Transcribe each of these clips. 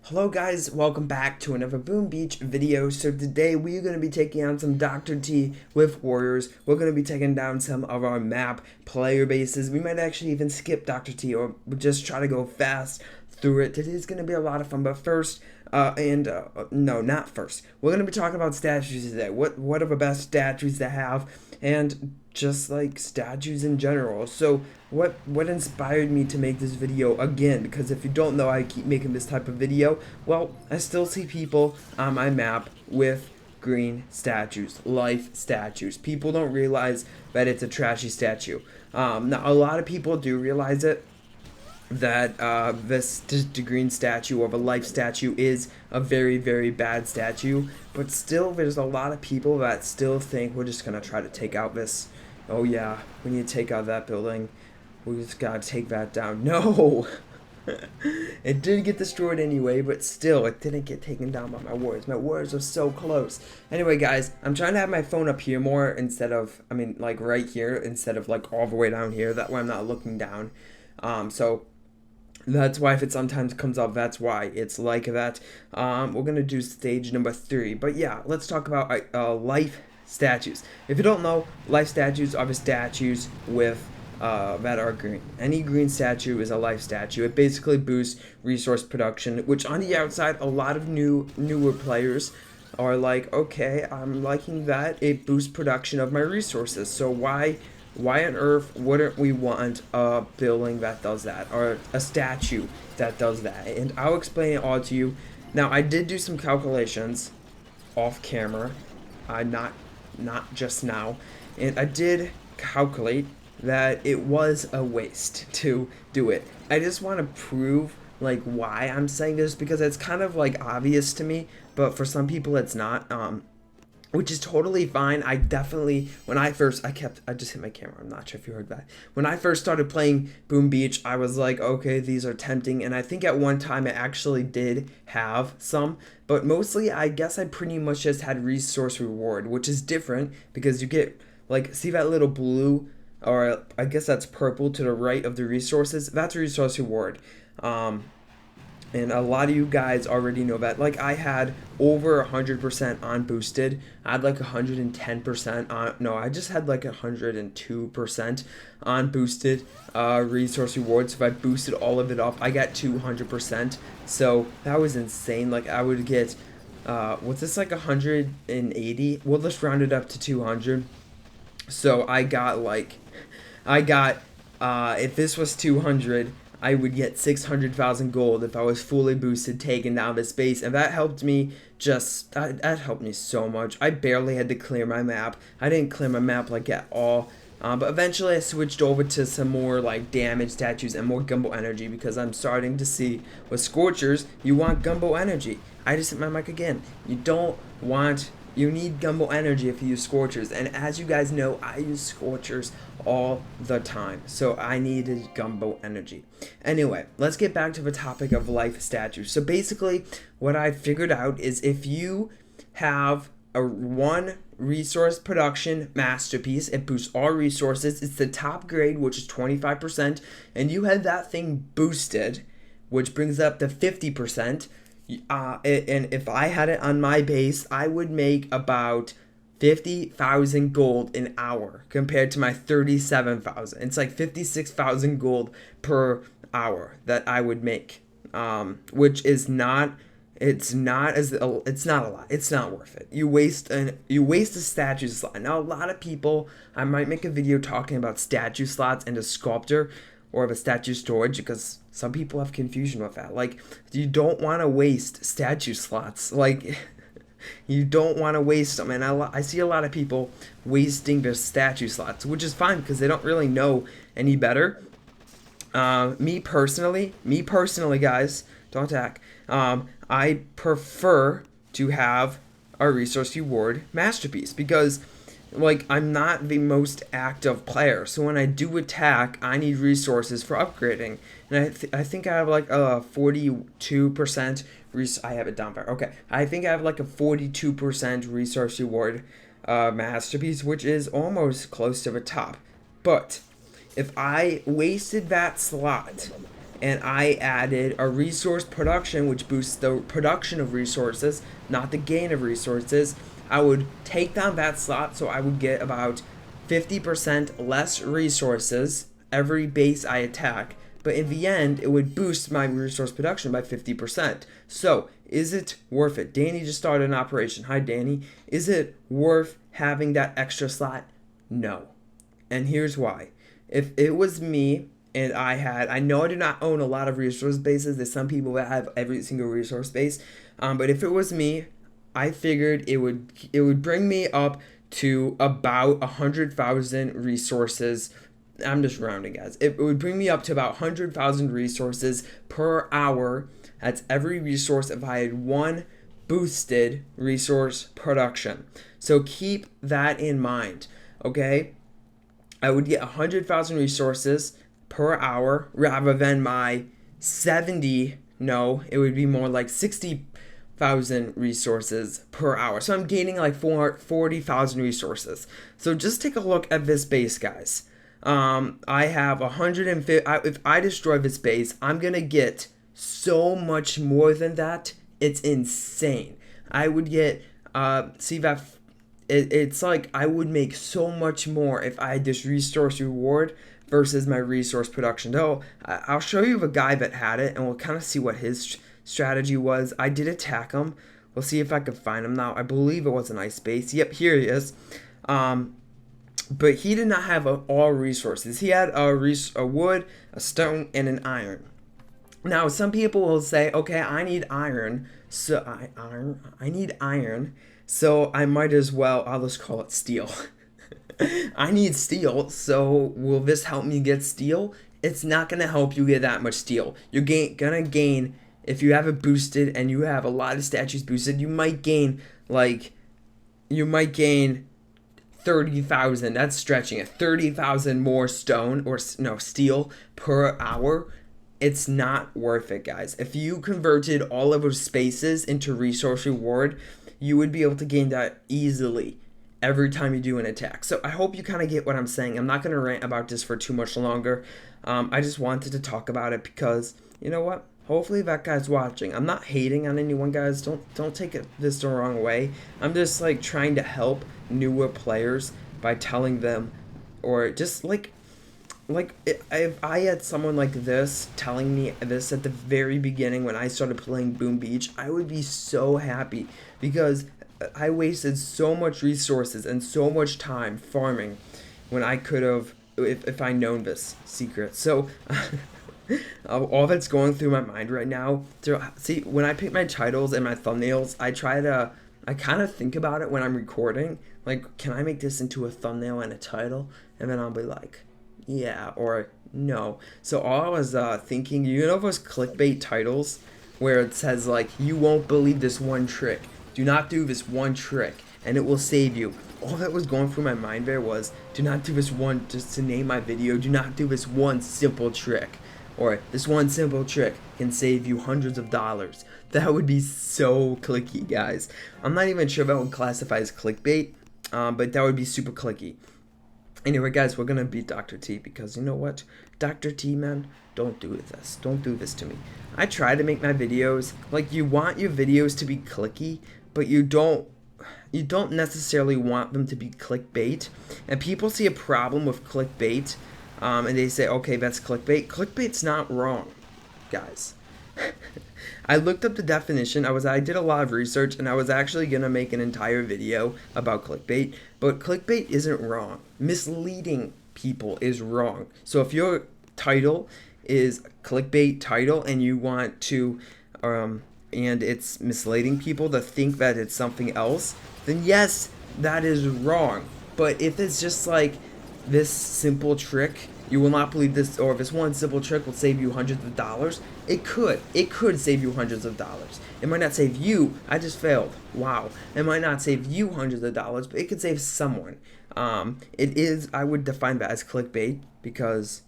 Hello guys, welcome back to another Boom Beach video. So today we are going to be taking on some Dr. T with Warriors. We're going to be taking down some of our map player bases. We might actually even skip Dr. T or just try to go fast through it. Today's going to be a lot of fun, but first, no, not first. We're going to be talking about statues today. What are the best statues to have, and just like statues in general. So what inspired me to make this video again? Because if you don't know, I keep making this type of video. Well, I still see people on my map with green statues, life statues. People don't realize that it's a trashy statue. Now a lot of people do realize it, that the green statue or the life statue is a very, very bad statue, but still there's a lot of people that still think we're just gonna try to take out this. Oh yeah, we need to take out that building, we just gotta take that down. No. It did get destroyed anyway, but still it didn't get taken down by my warriors. My warriors are so close. Anyway guys, I'm trying to have my phone up here more instead of, like right here instead of like all the way down here, that way I'm not looking down. So that's why if it sometimes comes up, that's why it's like that. We're gonna do stage number 3, but yeah, let's talk about life statues. If you don't know, life statues are the statues with that are green. Any green statue is a life statue. It basically boosts resource production, which on the outside, a lot of newer players are like, okay, I'm liking that. It boosts production of my resources. So why on earth wouldn't we want a building that does that, or a statue that does that? And I'll explain it all to you. Now, I did do some calculations off camera, not just now, and I did calculate that it was a waste to do it. I just want to prove like why I'm saying this, because it's kind of like obvious to me, but for some people it's not. Which is totally fine. I definitely, when I first, I just hit my camera, I'm not sure if you heard that. When I first started playing Boom Beach, I was like, okay, these are tempting, and I think at one time I actually did have some, but mostly I guess I pretty much just had resource reward, which is different, because you get, like, see that little blue, or I guess that's purple to the right of the resources? That's resource reward. And a lot of you guys already know that. Like, I had over 100% on boosted. I had like 110% on, no, I just had like 102% on boosted resource rewards. If I boosted all of it up, I got 200%. So that was insane. Like, I would get, what's this, like 180? Well, let's round it up to 200. So I got, if this was 200, I would get 600,000 gold if I was fully boosted, taking down this base, and that helped me that helped me so much. I barely had to clear my map. I didn't clear my map like at all, but eventually I switched over to some more like damage statues and more gumbo energy, because I'm starting to see with Scorchers, you want gumbo energy. I just hit my mic again. You need gumbo energy if you use Scorchers, and as you guys know, I use Scorchers all the time, so I needed gumbo energy. Anyway, let's get back to the topic of life statues. So basically, what I figured out is if you have a 1 resource production masterpiece, it boosts all resources, it's the top grade, which is 25%, and you had that thing boosted, which brings up to 50%, and if I had it on my base, I would make about 50,000 gold an hour compared to my 37,000. It's like 56,000 gold per hour that I would make, which is not. It's not a lot. It's not worth it. You waste a statue slot. Now a lot of people, I might make a video talking about statue slots and a sculptor or the statue storage, because some people have confusion with that. Like, you don't want to waste statue slots. Like, you don't want to waste them. And I see a lot of people wasting their statue slots, which is fine because they don't really know any better. Me personally, guys, don't attack. I prefer to have a resource reward masterpiece, because like, I'm not the most active player, so when I do attack, I need resources for upgrading, and I think I have like a 42% I have it down there. Okay, I think I have like a 42% resource reward masterpiece, which is almost close to the top. But if I wasted that slot and I added a resource production, which boosts the production of resources, not the gain of resources, I would take down that slot, so I would get about 50% less resources every base I attack. But in the end, it would boost my resource production by 50%. So, is it worth it? Danny just started an operation. Hi, Danny. Is it worth having that extra slot? No. And here's why. If it was me and I know I do not own a lot of resource bases. There's some people that have every single resource base. But if it was me, I figured it would bring me up to about 100,000 resources. I'm just rounding, guys. It would bring me up to about 100,000 resources per hour. That's every resource if I had one boosted resource production. So keep that in mind, okay? I would get 100,000 resources per hour rather than my 70. No, it would be more like 60,000 resources per hour. So I'm gaining like 40,000 resources. So just take a look at this base, guys. I have 150. If I destroy this base, I'm gonna get so much more than that. It's insane. I would get see that it's like I would make so much more if I had this resource reward versus my resource production. Though I'll show you the guy that had it, and we'll kind of see what his strategy was. I did attack him. We'll see if I can find him now. I believe it was an ice base. Yep, here he is. But he did not have all resources. He had a wood, a stone, and an iron. Now, some people will say, okay, I need iron, so I need iron, so I might as well, I'll just call it steel. I need steel, so will this help me get steel? It's not going to help you get that much steel. You're gonna gain, if you have it boosted and you have a lot of statues boosted, you might gain 30,000. That's stretching it. 30,000 more stone or no steel per hour. It's not worth it, guys. If you converted all of those spaces into resource reward, you would be able to gain that easily every time you do an attack. So I hope you kind of get what I'm saying. I'm not going to rant about this for too much longer. I just wanted to talk about it because, you know what? Hopefully that guy's watching. I'm not hating on anyone, guys. Don't take this the wrong way. I'm just like trying to help newer players by telling them, or just like if I had someone like this telling me this at the very beginning when I started playing Boom Beach, I would be so happy because I wasted so much resources and so much time farming when I could have, if I known this secret. So all that's going through my mind right now. See, when I pick my titles and my thumbnails, I kind of think about it when I'm recording. Like, can I make this into a thumbnail and a title? And then I'll be like, yeah, or no. So all I was thinking, you know those clickbait titles where it says like, you won't believe this one trick. Do not do this one trick and it will save you. All that was going through my mind there was, do not do this one, just to name my video, do not do this one simple trick. Or this one simple trick can save you hundreds of dollars. That would be so clicky, guys. I'm not even sure if I would classify as clickbait, but that would be super clicky. Anyway, guys, we're gonna beat Dr. T because you know what? Dr. T, man, don't do this. Don't do this to me. I try to make my videos, like, you want your videos to be clicky, but you don't necessarily want them to be clickbait. And people see a problem with clickbait, and they say, okay, that's clickbait. Clickbait's not wrong, guys. I looked up the definition. I did a lot of research, and I was actually gonna make an entire video about clickbait, but clickbait isn't wrong. Misleading people is wrong. So if your title is clickbait title and you want to, and it's misleading people to think that it's something else, then yes, that is wrong. But if it's just like this simple trick, you will not believe this, or if this one simple trick will save you hundreds of dollars, it could save you hundreds of dollars. It might not save you, I just failed, wow. It might not save you hundreds of dollars, but it could save someone. I would define that as clickbait because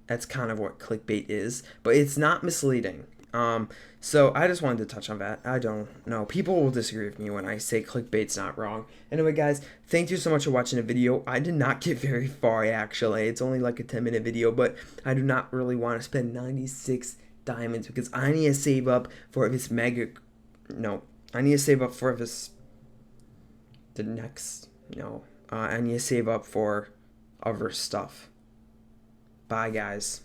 that's kind of what clickbait is, but it's not misleading. So I just wanted to touch on that. I don't know. People will disagree with me when I say clickbait's not wrong. Anyway, guys, thank you so much for watching the video. I did not get very far, actually. It's only like a 10-minute video, but I do not really want to spend 96 diamonds because I need to save up for this mega... No, I need to save up for this... The next... No, I need to save up for other stuff. Bye, guys.